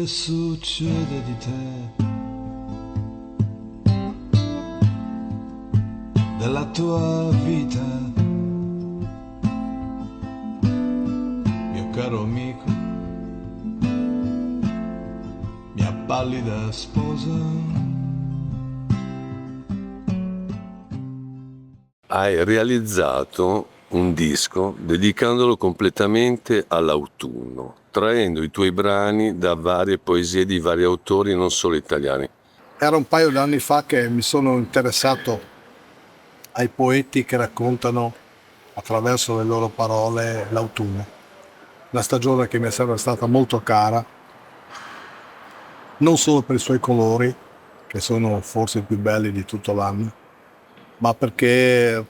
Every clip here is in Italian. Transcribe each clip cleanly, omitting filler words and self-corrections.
che succede di te, della tua vita, mio caro amico, mia pallida sposa. Hai realizzato un disco dedicandolo completamente all'autunno, traendo i tuoi brani da varie poesie di vari autori, non solo italiani. Era un paio d'anni fa che mi sono interessato ai poeti che raccontano attraverso le loro parole l'autunno, una stagione che mi è sempre stata molto cara, non solo per i suoi colori, che sono forse i più belli di tutto l'anno, ma perché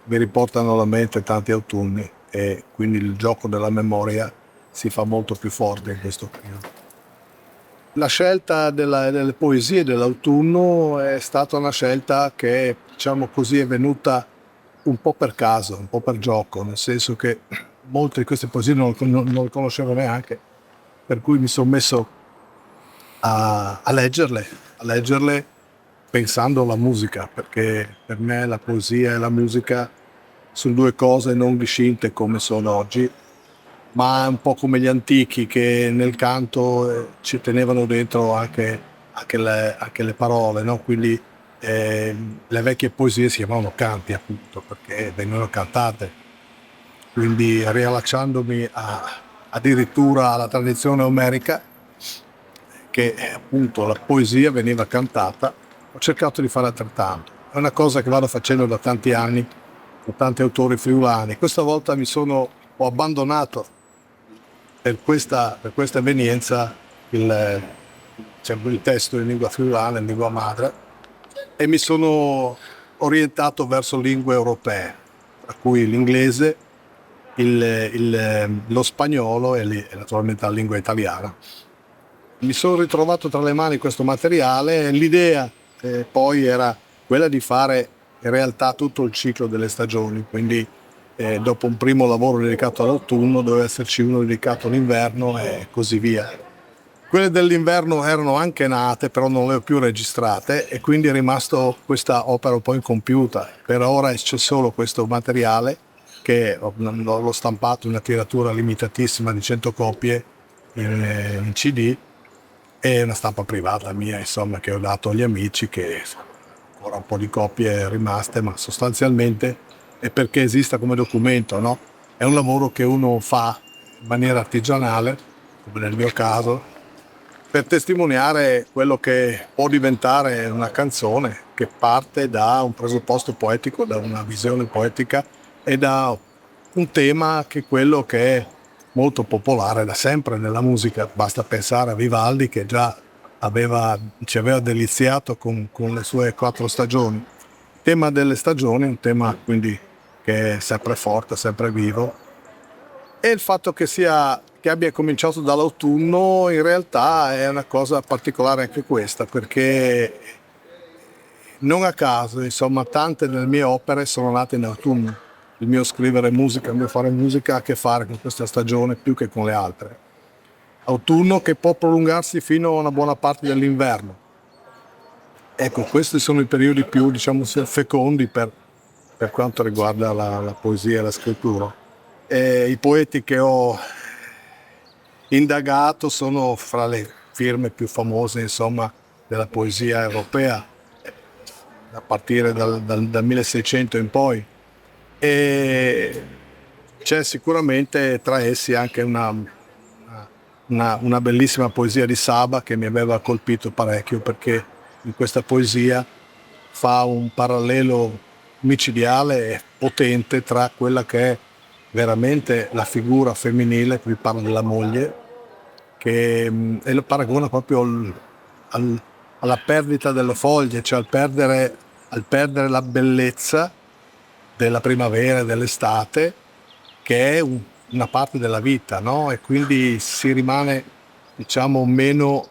mi riportano alla mente tanti autunni e quindi il gioco della memoria si fa molto più forte in questo periodo. La scelta delle poesie dell'autunno è stata una scelta che, diciamo così, è venuta un po' per caso, un po' per gioco, nel senso che molte di queste poesie non le conoscevo neanche, per cui mi sono messo a leggerle pensando alla musica, perché per me la poesia e la musica sono due cose non distinte come sono oggi, ma è un po' come gli antichi che nel canto ci tenevano dentro anche le parole, no? Quindi le vecchie poesie si chiamavano canti, appunto, perché venivano cantate. Quindi riallacciandomi addirittura alla tradizione omerica, che appunto la poesia veniva cantata, ho cercato di fare altrettanto. È una cosa che vado facendo da tanti anni con tanti autori friulani. Questa volta ho abbandonato per questa evenienza il testo in lingua friulana, in lingua madre, e mi sono orientato verso lingue europee, tra cui l'inglese, lo spagnolo e naturalmente la lingua italiana. Mi sono ritrovato tra le mani questo materiale e l'idea poi era quella di fare in realtà tutto il ciclo delle stagioni, quindi dopo un primo lavoro dedicato all'autunno doveva esserci uno dedicato all'inverno e così via. Quelle dell'inverno erano anche nate, però non le ho più registrate e quindi è rimasto questa opera un po' incompiuta. Per ora c'è solo questo materiale che l'ho stampato in una tiratura limitatissima di 100 copie in CD e una stampa privata mia, insomma, che ho dato agli amici, che ancora un po' di copie rimaste, ma sostanzialmente è perché esista come documento, no? È un lavoro che uno fa in maniera artigianale, come nel mio caso, per testimoniare quello che può diventare una canzone che parte da un presupposto poetico, da una visione poetica e da un tema che è quello che è molto popolare da sempre nella musica. Basta pensare a Vivaldi che già ci aveva deliziato con le sue 4 stagioni. Il tema delle stagioni è un tema quindi che è sempre forte, sempre vivo, e il fatto che abbia cominciato dall'autunno in realtà è una cosa particolare anche questa, perché non a caso, insomma, tante delle mie opere sono nate in autunno. Il mio scrivere musica, il mio fare musica ha a che fare con questa stagione più che con le altre. Autunno che può prolungarsi fino a una buona parte dell'inverno. Ecco, questi sono i periodi più, diciamo, fecondi per quanto riguarda la poesia e la scrittura. I poeti che ho indagato sono fra le firme più famose, insomma, della poesia europea, a partire dal 1600 in poi. E c'è sicuramente tra essi anche una bellissima poesia di Saba che mi aveva colpito parecchio, perché in questa poesia fa un parallelo micidiale e potente tra quella che è veramente la figura femminile, qui parla della moglie, e lo paragona proprio alla perdita delle foglie, cioè al perdere la bellezza della primavera e dell'estate, che è una parte della vita, no? E quindi si rimane, diciamo, meno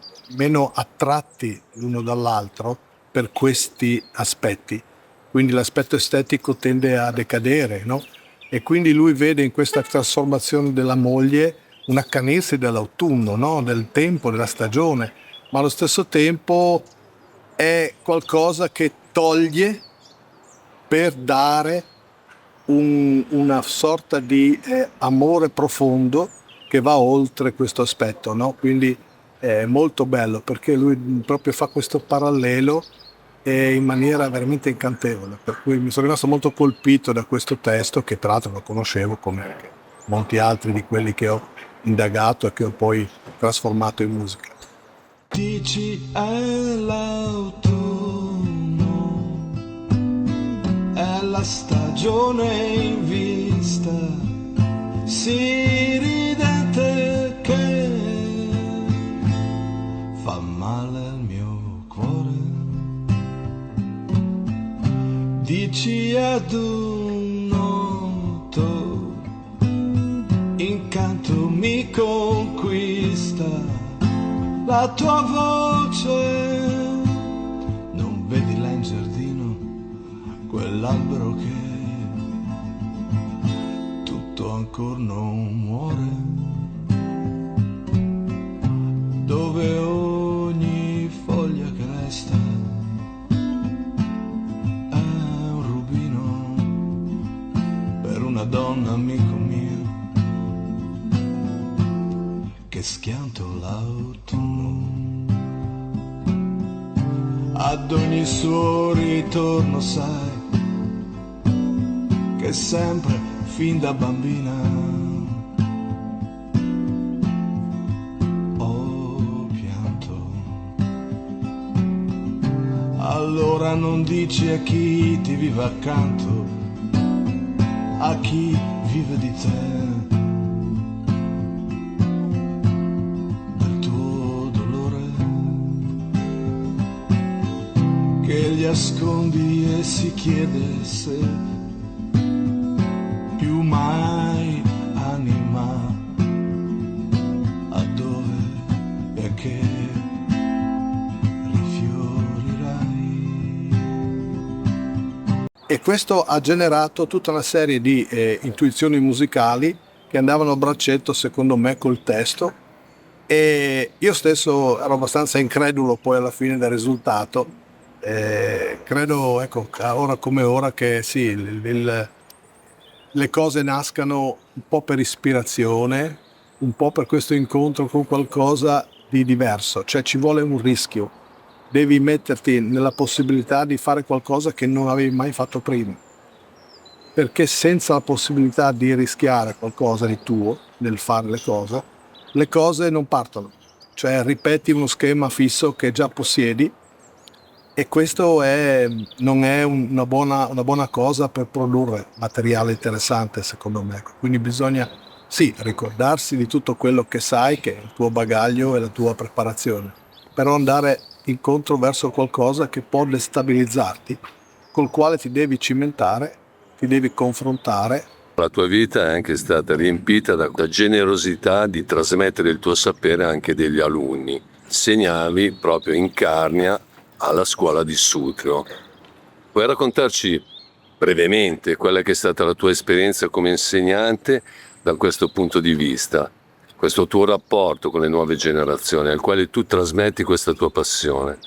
attratti l'uno dall'altro per questi aspetti. Quindi l'aspetto estetico tende a decadere, no? E quindi lui vede in questa trasformazione della moglie un accanirsi dell'autunno, no? Del tempo, della stagione, ma allo stesso tempo è qualcosa che toglie per dare una sorta di amore profondo che va oltre questo aspetto, no? Quindi è molto bello perché lui proprio fa questo parallelo in maniera veramente incantevole, per cui mi sono rimasto molto colpito da questo testo, che tra l'altro lo conoscevo come anche molti altri di quelli che ho indagato e che ho poi trasformato in musica. Dici è l'autunno, è la stagione in vista, si ridente che fa male al mio cuore. Dici ad un noto, incanto mi conquista la tua voce. Non vedi là in giardino quell'albero che tutto ancora non muore, dove ogni foglia che resta è un rubino per una donna, amico mio, che schianto l'autunno. Ad ogni suo ritorno sai che sempre fin da bambina ho pianto. Allora non dici a chi ti vive accanto, a chi vive di te, che gli ascondi e si chiede se più mai anima a dove e che rifiorirai. E questo ha generato tutta una serie di intuizioni musicali che andavano a braccetto, secondo me, col testo, e io stesso ero abbastanza incredulo poi alla fine del risultato. Credo, ecco, ora come ora, che sì, le cose nascano un po' per ispirazione, un po' per questo incontro con qualcosa di diverso, cioè ci vuole un rischio, devi metterti nella possibilità di fare qualcosa che non avevi mai fatto prima, perché senza la possibilità di rischiare qualcosa di tuo nel fare le cose non partono, cioè ripeti uno schema fisso che già possiedi. E questo non è una buona cosa per produrre materiale interessante, secondo me. Quindi bisogna, sì, ricordarsi di tutto quello che sai, che è il tuo bagaglio e la tua preparazione, però andare incontro verso qualcosa che può destabilizzarti, col quale ti devi cimentare, ti devi confrontare. La tua vita è anche stata riempita da generosità di trasmettere il tuo sapere anche degli alunni. Segnavi proprio in Carnia alla scuola di Sutrio. Puoi raccontarci brevemente quella che è stata la tua esperienza come insegnante da questo punto di vista, questo tuo rapporto con le nuove generazioni, al quale tu trasmetti questa tua passione?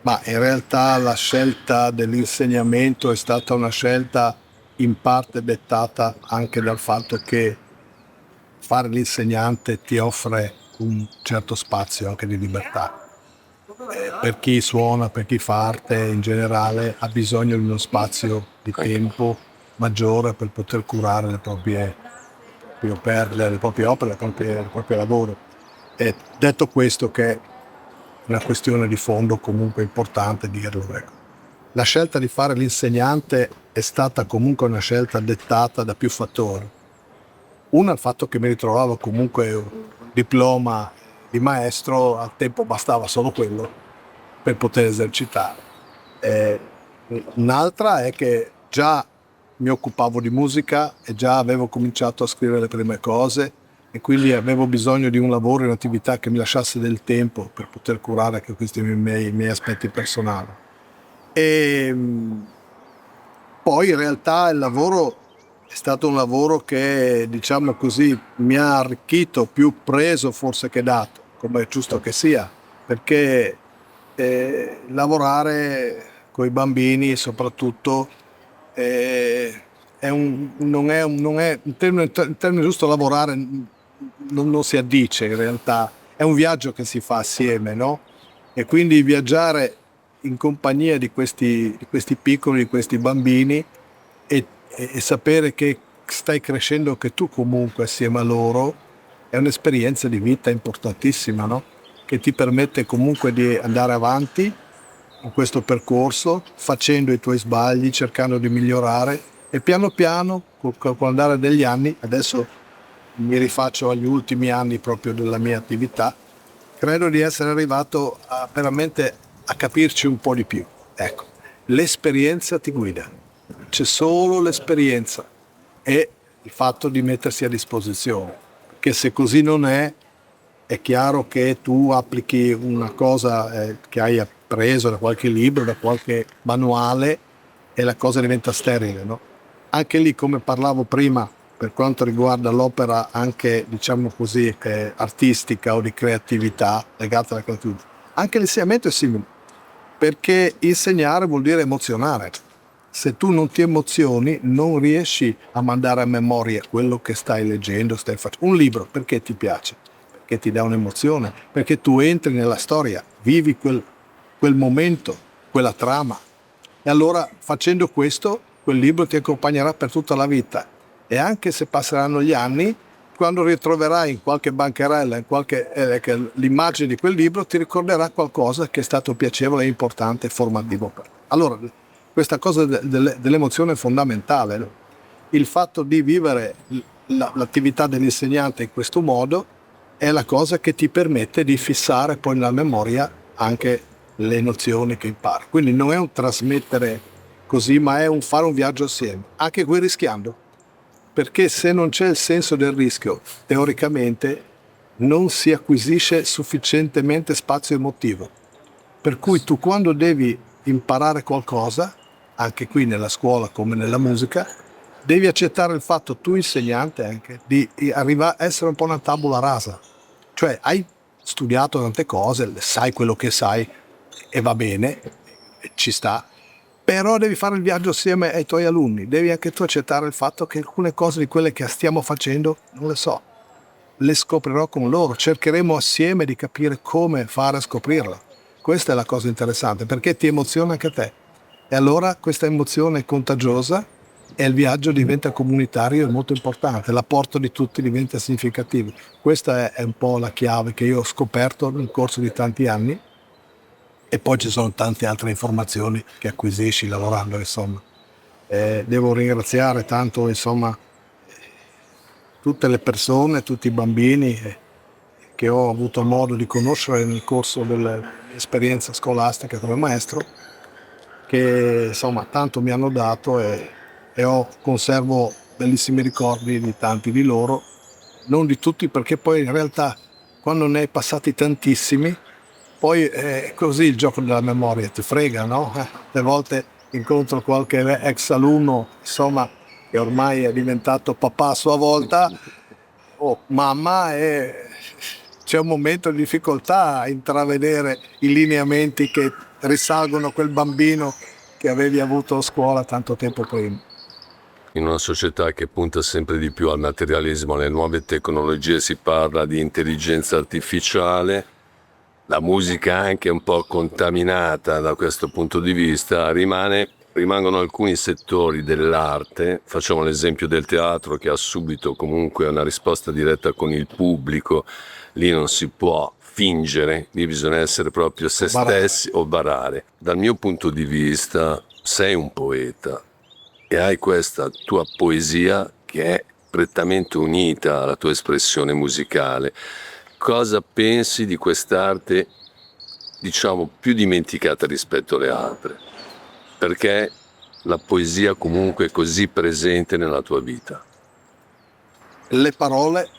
Ma in realtà la scelta dell'insegnamento è stata una scelta in parte dettata anche dal fatto che fare l'insegnante ti offre un certo spazio anche di libertà. Per chi suona, per chi fa arte in generale, ha bisogno di uno spazio di tempo maggiore per poter curare le proprie opere, il proprio lavoro. E detto questo, che è una questione di fondo comunque importante dirlo, ecco. La scelta di fare l'insegnante è stata comunque una scelta dettata da più fattori. Uno, il fatto che mi ritrovavo comunque un diploma di maestro, al tempo bastava solo quello per poter esercitare. Un'altra è che già mi occupavo di musica e già avevo cominciato a scrivere le prime cose, e quindi avevo bisogno di un lavoro, un'attività che mi lasciasse del tempo per poter curare anche questi miei aspetti personali. E poi in realtà il lavoro è stato un lavoro che, diciamo così, mi ha arricchito, più preso forse che dato, come è giusto che sia, perché lavorare con i bambini soprattutto non è in termine giusto, lavorare non si addice in realtà, è un viaggio che si fa assieme, no? E quindi viaggiare in compagnia di questi piccoli, di questi bambini e sapere che stai crescendo anche tu comunque assieme a loro è un'esperienza di vita importantissima, no? Che ti permette comunque di andare avanti in questo percorso, facendo i tuoi sbagli, cercando di migliorare e piano piano, con l'andare degli anni, adesso mi rifaccio agli ultimi anni proprio della mia attività, credo di essere arrivato veramente a capirci un po' di più. Ecco, l'esperienza ti guida, c'è solo l'esperienza e il fatto di mettersi a disposizione, che se così non è chiaro che tu applichi una cosa che hai appreso da qualche libro, da qualche manuale e la cosa diventa sterile, no? Anche lì, come parlavo prima, per quanto riguarda l'opera anche, diciamo così, artistica o di creatività legata alla creatività, anche l'insegnamento è simile, perché insegnare vuol dire emozionare. Se tu non ti emozioni non riesci a mandare a memoria quello che stai leggendo, stai facendo. Un libro perché ti piace? Perché ti dà un'emozione, perché tu entri nella storia, vivi quel momento, quella trama. E allora facendo questo, quel libro ti accompagnerà per tutta la vita. E anche se passeranno gli anni, quando ritroverai in qualche bancarella, l'immagine di quel libro, ti ricorderà qualcosa che è stato piacevole, importante e formativo per te. Allora, questa cosa dell'emozione è fondamentale, no? Il fatto di vivere l'attività dell'insegnante in questo modo è la cosa che ti permette di fissare poi nella memoria anche le nozioni che impari. Quindi non è un trasmettere così, ma è un fare un viaggio assieme, anche qui rischiando, perché se non c'è il senso del rischio, teoricamente non si acquisisce sufficientemente spazio emotivo. Per cui tu, quando devi imparare qualcosa, anche qui nella scuola come nella musica, devi accettare il fatto, tu insegnante anche, di arrivare a essere un po' una tabula rasa. Cioè hai studiato tante cose, sai quello che sai e va bene, ci sta, però devi fare il viaggio assieme ai tuoi alunni, devi anche tu accettare il fatto che alcune cose di quelle che stiamo facendo, non le so, le scoprirò con loro, cercheremo assieme di capire come fare a scoprirla. Questa è la cosa interessante, perché ti emoziona anche te. E allora questa emozione è contagiosa e il viaggio diventa comunitario e molto importante, l'apporto di tutti diventa significativo. Questa è un po' la chiave che io ho scoperto nel corso di tanti anni e poi ci sono tante altre informazioni che acquisisci lavorando, insomma. Devo ringraziare tanto, insomma, tutte le persone, tutti i bambini che ho avuto modo di conoscere nel corso dell'esperienza scolastica come maestro, che insomma tanto mi hanno dato e conservo bellissimi ricordi di tanti di loro, non di tutti, perché poi in realtà quando ne hai passati tantissimi poi è così il gioco della memoria, ti frega, no? Le volte incontro qualche ex alunno, insomma, che ormai è diventato papà a sua volta o mamma, e c'è un momento di difficoltà a intravedere i lineamenti che risalgono a quel bambino che avevi avuto a scuola tanto tempo prima. In una società che punta sempre di più al materialismo, alle nuove tecnologie, si parla di intelligenza artificiale, la musica anche un po' contaminata da questo punto di vista, rimangono alcuni settori dell'arte, facciamo l'esempio del teatro che ha subito comunque una risposta diretta con il pubblico, lì non si può fingere, lì bisogna essere proprio se stessi o barare. Dal mio punto di vista sei un poeta e hai questa tua poesia che è prettamente unita alla tua espressione musicale. Cosa pensi di quest'arte, diciamo, più dimenticata rispetto alle altre? Perché la poesia comunque è così presente nella tua vita? Le parole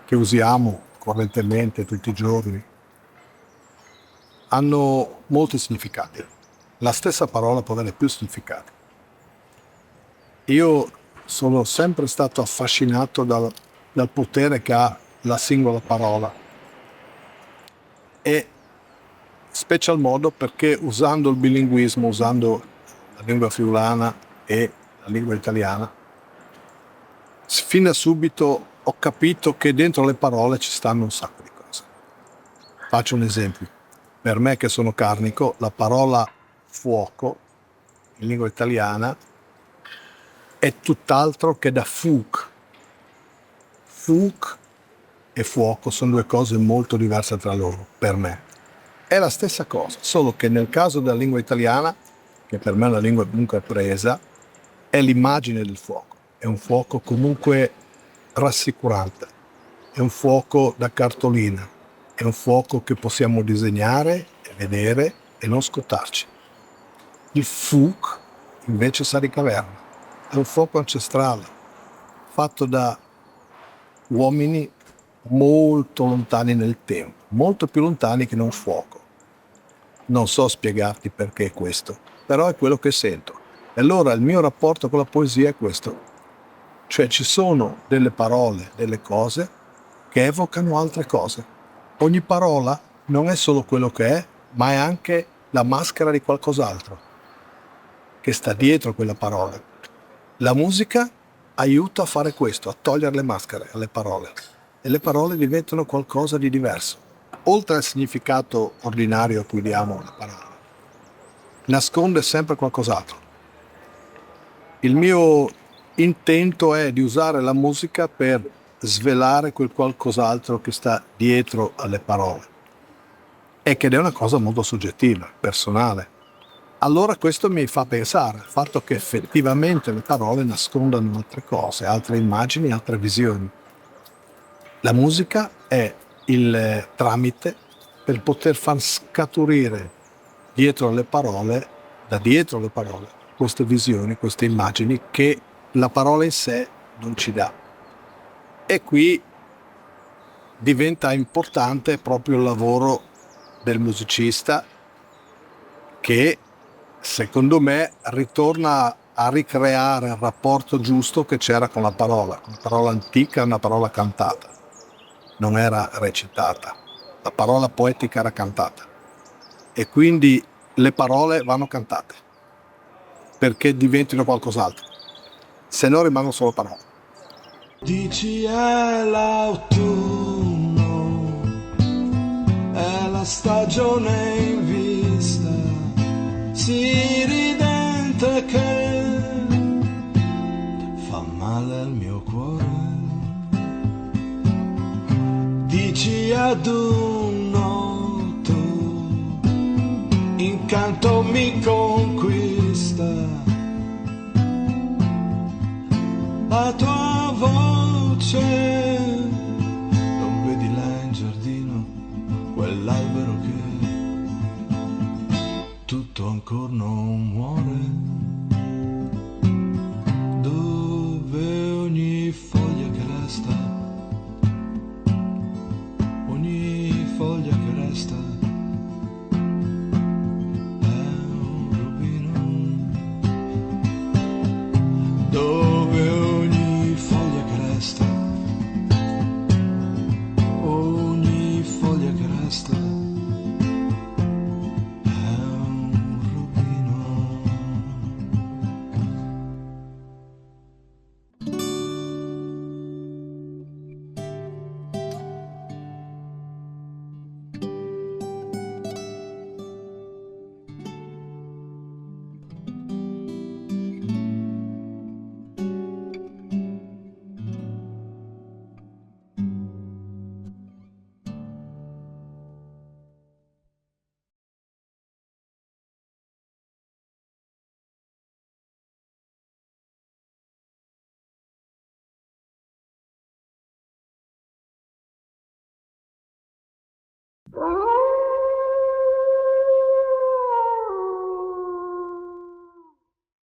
che usiamo correntemente tutti i giorni hanno molti significati. La stessa parola può avere più significati. Io sono sempre stato affascinato dal potere che ha la singola parola, e special modo perché usando il bilinguismo, usando la lingua friulana e la lingua italiana, fin da subito ho capito che dentro le parole ci stanno un sacco di cose. Faccio un esempio. Per me che sono carnico, la parola fuoco in lingua italiana è tutt'altro che da fug. Fug e fuoco sono due cose molto diverse tra loro, per me. È la stessa cosa, solo che nel caso della lingua italiana, che per me è una lingua comunque presa, è l'immagine del fuoco. È un fuoco comunque rassicurante, è un fuoco da cartolina, è un fuoco che possiamo disegnare e vedere e non scottarci. Il fug invece sa di caverna, è un fuoco ancestrale, fatto da uomini molto lontani nel tempo, molto più lontani che non fuoco. Non so spiegarti perché è questo, però è quello che sento. E allora il mio rapporto con la poesia è questo. Cioè ci sono delle parole, delle cose che evocano altre cose. Ogni parola non è solo quello che è, ma è anche la maschera di qualcos'altro che sta dietro quella parola. La musica aiuta a fare questo, a togliere le maschere alle parole. E le parole diventano qualcosa di diverso. Oltre al significato ordinario a cui diamo la parola, nasconde sempre qualcos'altro. Il mio intento è di usare la musica per svelare quel qualcos'altro che sta dietro alle parole, e che è una cosa molto soggettiva, personale. Allora questo mi fa pensare al fatto che effettivamente le parole nascondano altre cose, altre immagini, altre visioni. La musica è il tramite per poter far scaturire dietro le parole, da dietro le parole, queste visioni, queste immagini che la parola in sé non ci dà. E qui diventa importante proprio il lavoro del musicista, che secondo me ritorna a ricreare il rapporto giusto che c'era con la parola. Una parola antica è una parola cantata, non era recitata. La parola poetica era cantata. E quindi le parole vanno cantate perché diventino qualcos'altro. Se no rimangono solo parole. Dici è l'autunno, è la stagione in vista, si ridente che fa male al mio cuore. Dici ad un noto, incanto mi conquista, la tua